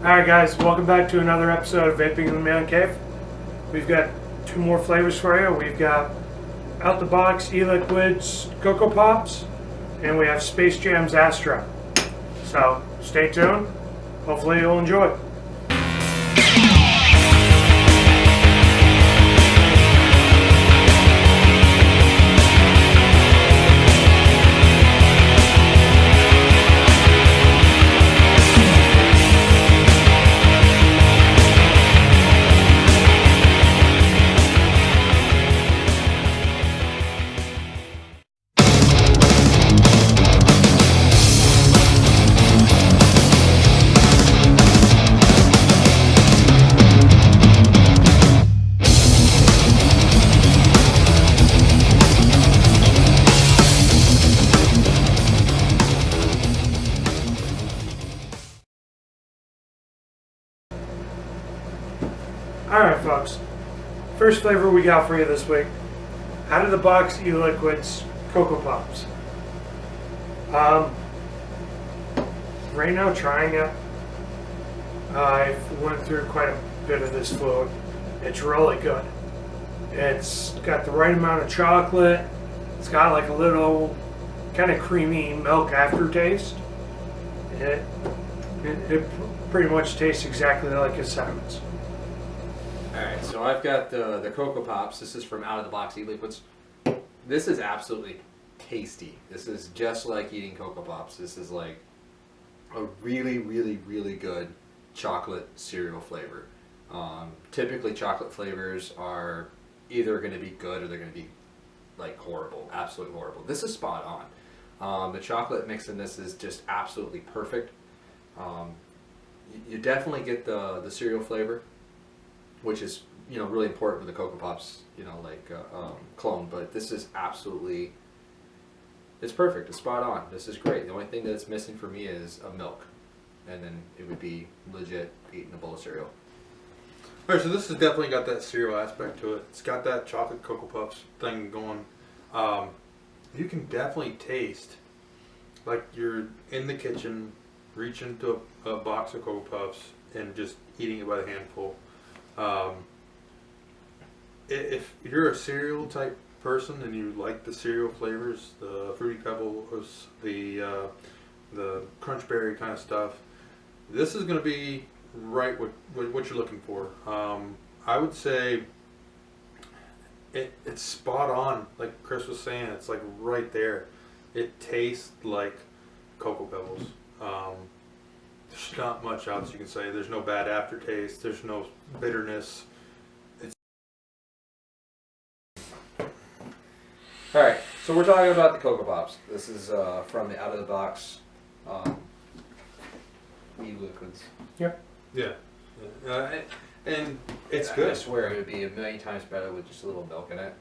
Alright guys, welcome back to another episode of Vaping in the Man Cave. We've got two more flavors for you. We've got out the box e-liquids Coco Pops, and we have Space Jam's Astro. So stay tuned. Hopefully you'll enjoy. Alright folks, first flavor we got for you this week, out of the box e-liquids Coco Pops. Right now trying it, I've went through quite a bit of this fluid. It's really good. It's got the right amount of chocolate, it's got like a little kind of creamy milk aftertaste. It pretty much tastes exactly like it sounds. Alright, so I've got the Coco Pops. This is from Out of the Box e-liquids. This is absolutely tasty. This is just like eating Coco Pops. This is like a really, really, really good chocolate cereal flavor. Typically chocolate flavors are either going to be good or they're going to be like horrible, absolutely horrible. This is spot on. The chocolate mix in this is just absolutely perfect. You definitely get the cereal flavor, which is, you know, really important with the Coco Pops, you know, like clone. But this is absolutely, it's perfect. It's spot on. This is great. The only thing that's missing for me is a milk, and then it would be legit eating a bowl of cereal. Alright, so this has definitely got that cereal aspect to it. It's got that chocolate Coco Puffs thing going. You can definitely taste like you're in the kitchen, reaching to a box of Coco Puffs and just eating it by the handful. If you're a cereal type person and you like the cereal flavors, the Fruity Pebbles, the Crunch Berry kind of stuff, this is going to be right what you're looking for. I would say it's spot on, like Chris was saying. It's like right there. It tastes like Cocoa Pebbles. There's not much else you can say. There's no bad aftertaste. There's no bitterness. Alright, so we're talking about the Coco Pops. This is from the Out of the Box e-liquids. Yep. Yeah. And it's I good. swear it would be a million times better with just a little milk in it.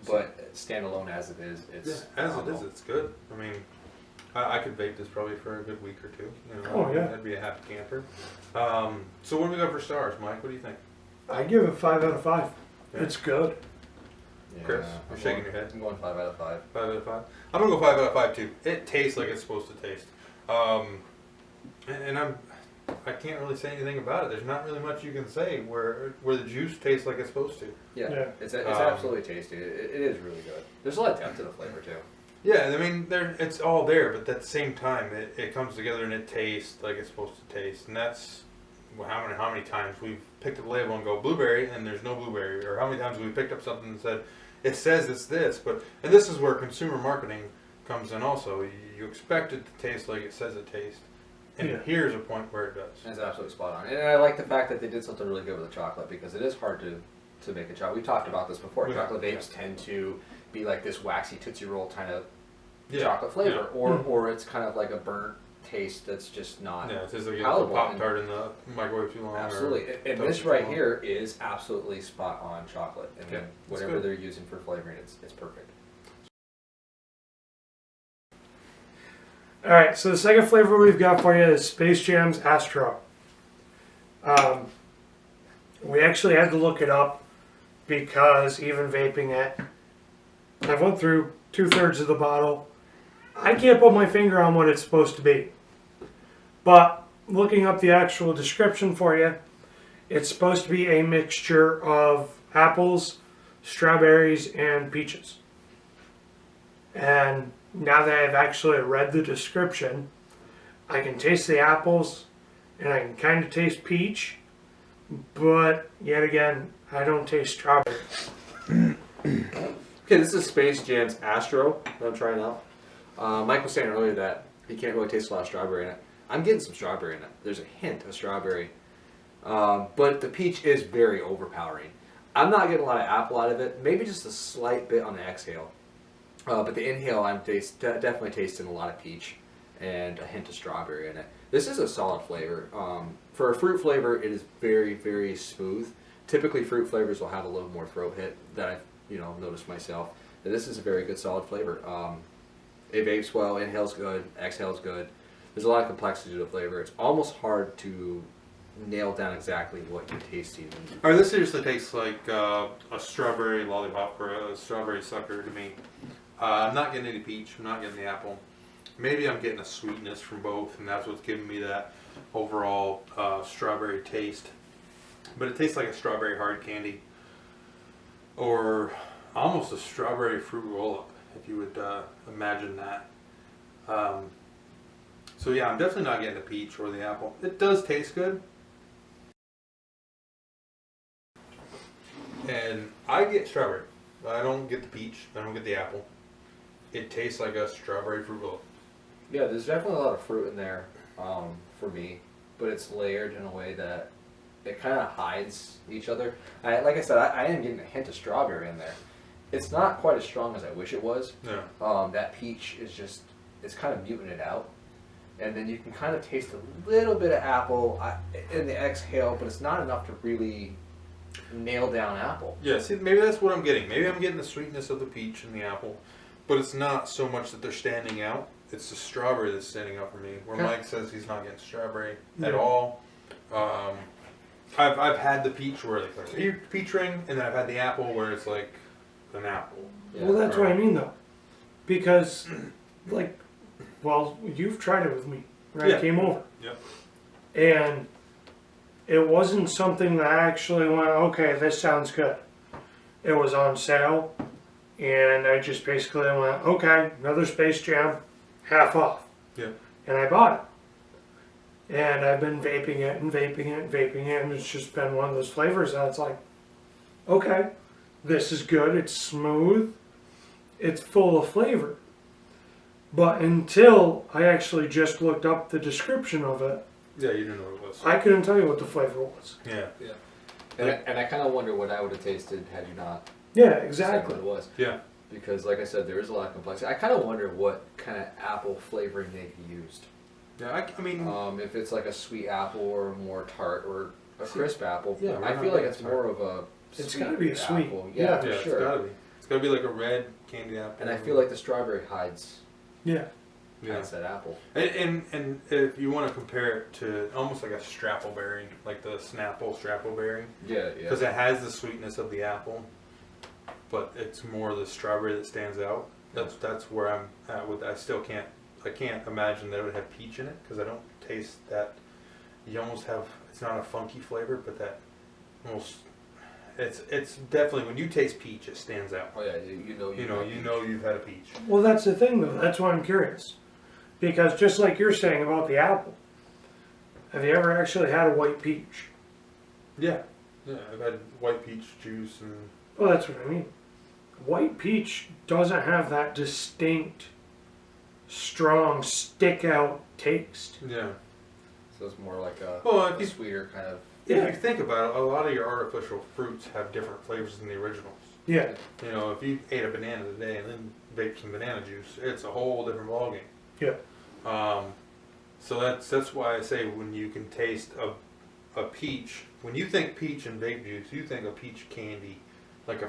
But standalone as it is, it's phenomenal. It's good. I mean, I could vape this probably for a good week or two. You know, Oh, yeah. That'd be a happy camper. So what do we got for stars, Mike? What do you think? I give it 5 out of 5. Yeah. It's good. Yeah, Chris, you're shaking your head. I'm going 5 out of 5. 5 out of 5. I'm gonna go 5 out of 5 too. It tastes like it's supposed to taste. And I can't really say anything about it. There's not really much you can say where the juice tastes like it's supposed to. Yeah. It's absolutely tasty. It is really good. There's a lot of depth to the flavor too. Yeah, I mean, it's all there, but at the same time, it comes together and it tastes like it's supposed to taste. And that's how many times we've picked up the label and go blueberry and there's no blueberry, or how many times we picked up something and said it says it's this, and this is where consumer marketing comes in also. You expect it to taste like it says it tastes, and here's a point where it does. It's absolutely spot on. And I like the fact that they did something really good with the chocolate, because it is hard to make a chocolate. We've talked about this before. Yeah. Chocolate vapes tend to be like this waxy Tootsie Roll kind of Yeah. chocolate flavor, Yeah. or it's kind of like a burnt taste that's just not Yeah, it tastes like you palatable. left a Pop-Tart in the microwave too long. Absolutely. And toasted this too right long. here is absolutely spot on chocolate. And Yeah, then it's whatever good. they're using for flavoring, it's perfect. Alright, so the second flavor we've got for you is Space Jam's Astro. We actually had to look it up because even vaping it, I went through 2/3 of the bottle. I can't put my finger on what it's supposed to be. But looking up the actual description for you, it's supposed to be a mixture of apples, strawberries, and peaches. And now that I've actually read the description, I can taste the apples and I can kind of taste peach, but yet again, I don't taste strawberry. Okay, this is Space Jam's Astro that I'm trying out. Mike was saying earlier that he can't really taste a lot of strawberry in it. I'm getting some strawberry in it. There's a hint of strawberry. But the peach is very overpowering. I'm not getting a lot of apple out of it. Maybe just a slight bit on the exhale. But the inhale, I'm definitely tasting a lot of peach and a hint of strawberry in it. This is a solid flavor. For a fruit flavor, it is very, very smooth. Typically, fruit flavors will have a little more throat hit that I've noticed myself. And this is a very good, solid flavor. It vapes well, inhales good, exhales good. There's a lot of complexity to the flavor. It's almost hard to nail down exactly what you're tasting. All right, this seriously tastes like a strawberry lollipop or a strawberry sucker to me. I'm not getting any peach. I'm not getting the apple. Maybe I'm getting a sweetness from both, and that's what's giving me that overall strawberry taste. But it tastes like a strawberry hard candy, or almost a strawberry fruit roll-up, if you would imagine that. So yeah, I'm definitely not getting the peach or the apple. It does taste good. And I get strawberry. I don't get the peach. I don't get the apple. It tastes like a strawberry fruit roll. Yeah, there's definitely a lot of fruit in there for me, but it's layered in a way that it kind of hides each other. Like I said, I am getting a hint of strawberry in there. It's not quite as strong as I wish it was. Yeah. That peach is just, it's kind of muting it out. And then you can kind of taste a little bit of apple in the exhale, but it's not enough to really nail down apple. Yeah, see, maybe that's what I'm getting. Maybe I'm getting the sweetness of the peach and the apple, but it's not so much that they're standing out. It's the strawberry that's standing out for me. Where Mike says he's not getting strawberry at all. I've had the peach where it's like a peach ring, and then I've had the apple where it's like an apple. Yeah. Well, that's what I mean, though. Because, you've tried it with me when I came over. Yep. And it wasn't something that I actually went, okay, this sounds good. It was on sale, and I just basically went, okay, another Space Jam, half off. Yeah. And I bought it. And I've been vaping it and vaping it and vaping it, and it's just been one of those flavors that it's like, okay, this is good, it's smooth, it's full of flavor. But until I actually just looked up the description of it, Yeah, you didn't know what it was. I couldn't tell you what the flavor was. Yeah. Yeah. And I kind of wonder what I would have tasted had you not Yeah, said exactly. what it was. Yeah. Because, like I said, there is a lot of complexity. I kind of wonder what kind of apple flavoring they've used. Yeah, I mean... if it's like a sweet apple or more tart or a crisp apple. Yeah, I feel like it's more of a It's gotta be a sweet. apple. Yeah, for yeah, sure. it's gotta be. It's gotta be like a red candy apple. And I feel like the strawberry hides Yeah. that apple. And if you want to compare it to almost like a strappleberry, like the Snapple strappleberry, Yeah. because it has the sweetness of the apple, but it's more the strawberry that stands out. That's where I'm at with. I can't imagine that it would have peach in it because I don't taste that. You almost have. It's not a funky flavor, but that almost. It's definitely when you taste peach, it stands out. Oh yeah, you know you've had a peach. Well, that's the thing, though. That's why I'm curious. Because just like you're saying about the apple, have you ever actually had a white peach? Yeah, I've had white peach juice and. Well, that's what I mean. White peach doesn't have that distinct, strong, stick-out taste. Yeah. So it's more like a sweeter kind of. If you think about it, a lot of your artificial fruits have different flavors than the originals. Yeah. You know, if you ate a banana today and then baked some banana juice, it's a whole different ballgame. Yeah. So that's why I say when you can taste a peach, when you think peach and vape juice, you think of peach candy, like a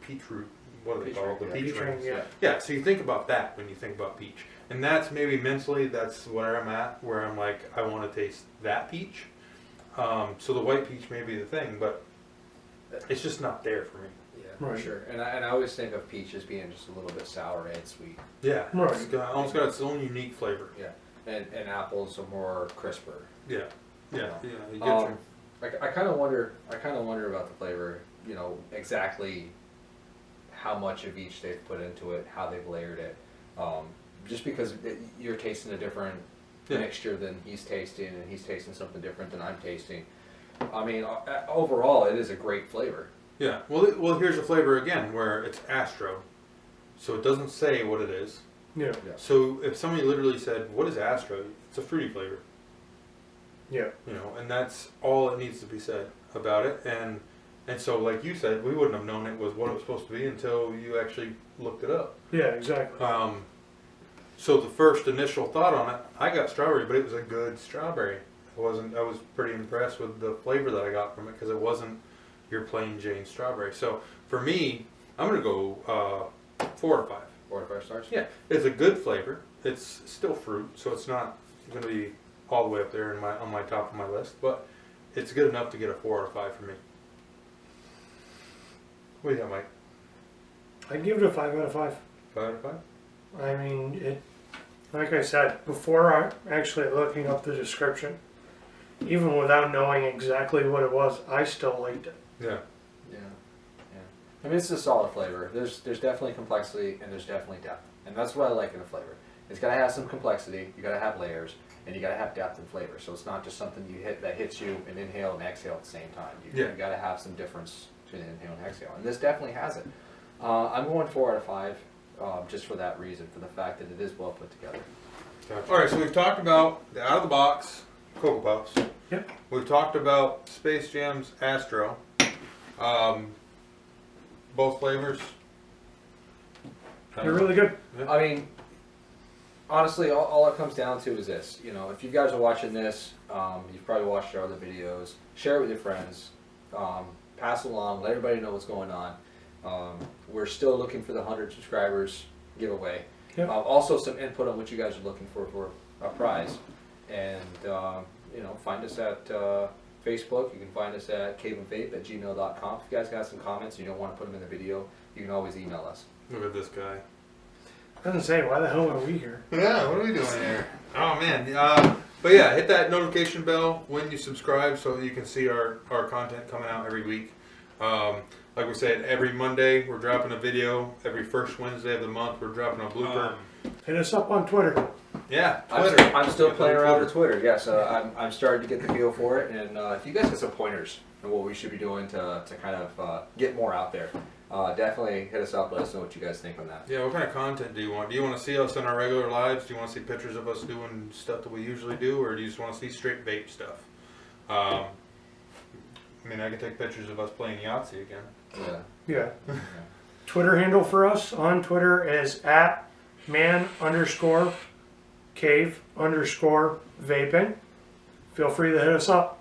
peach root. What are they called? The peach rings. Yeah. Yeah. So you think about that when you think about peach, and that's maybe mentally that's where I'm at, where I'm like I want to taste that peach. So the white peach may be the thing, but it's just not there for me. Yeah, Right. for sure. And I always think of peach as being just a little bit sour and sweet. Yeah, Right. it's almost got its own unique flavor. Yeah. and apples are more crisper. Yeah, yeah, yeah. You get Um, I kind of wonder about the flavor. You know, exactly how much of each they've put into it, how they've layered it. Just because you're tasting a different mixture than he's tasting, and he's tasting something different than I'm tasting. I mean, overall, it is a great flavor. Yeah. Well, here's the flavor again, where it's Astro, so it doesn't say what it is. Yeah. So if somebody literally said, "What is Astro?" It's a fruity flavor. Yeah. You know, and that's all that needs to be said about it. And so, like you said, we wouldn't have known it was what it was supposed to be until you actually looked it up. Yeah, exactly. So the first initial thought on it, I got strawberry, but it was a good strawberry. I was pretty impressed with the flavor that I got from it because it wasn't your plain Jane strawberry. So for me, I'm gonna go 4 out of 5. 4 to 5 stars. Yeah, it's a good flavor. It's still fruit, so it's not gonna be all the way up there on my top of my list, but it's good enough to get a 4 out of 5 for me. What do you got, Mike? I'd give it a 5 out of 5. 5 out of 5? I mean, it. Like I said, before actually looking up the description, even without knowing exactly what it was, I still liked it. Yeah. Yeah. I mean, it's a solid flavor. There's definitely complexity and there's definitely depth, and that's what I like in a flavor. It's got to have some complexity. You got to have layers, and you got to have depth and flavor. So it's not just something you hit that hits you and inhale and exhale at the same time. You got to have some difference between inhale and exhale, and this definitely has it. I'm going 4 out of 5, just for that reason, for the fact that it is well put together. Gotcha. All right, so we've talked about the out of the box Coco Pops. Yep. We've talked about Space Jam's Astro. Both flavors. They're really good. I mean, honestly, all it comes down to is this. You know, if you guys are watching this, you've probably watched our other videos. Share it with your friends. Pass it along. Let everybody know what's going on. We're still looking for the 100 subscribers giveaway. Yep. Also, some input on what you guys are looking for a prize. And, you know, find us at Facebook. You can find us at caveofvape@gmail.com. If you guys got some comments and you don't want to put them in the video, you can always email us. Look at this guy. Doesn't say, why the hell are we here? Yeah, what are we doing here? Oh man. But yeah, hit that notification bell when you subscribe so that you can see our content coming out every week. Like we said, every Monday we're dropping a video. Every first Wednesday of the month we're dropping a blooper. Hit us up on Twitter. Yeah, Twitter. I'm still playing around with Twitter. Yes, I'm starting to get the feel for it. And if you guys have some pointers on what we should be doing to kind of get more out there, definitely hit us up. Let us know what you guys think on that. Yeah, what kind of content do you want? Do you want to see us in our regular lives? Do you want to see pictures of us doing stuff that we usually do? Or do you just want to see straight vape stuff? I mean, I can take pictures of us playing Yahtzee again. Yeah. Twitter handle for us on Twitter is @man_cave_vaping. Feel free to hit us up.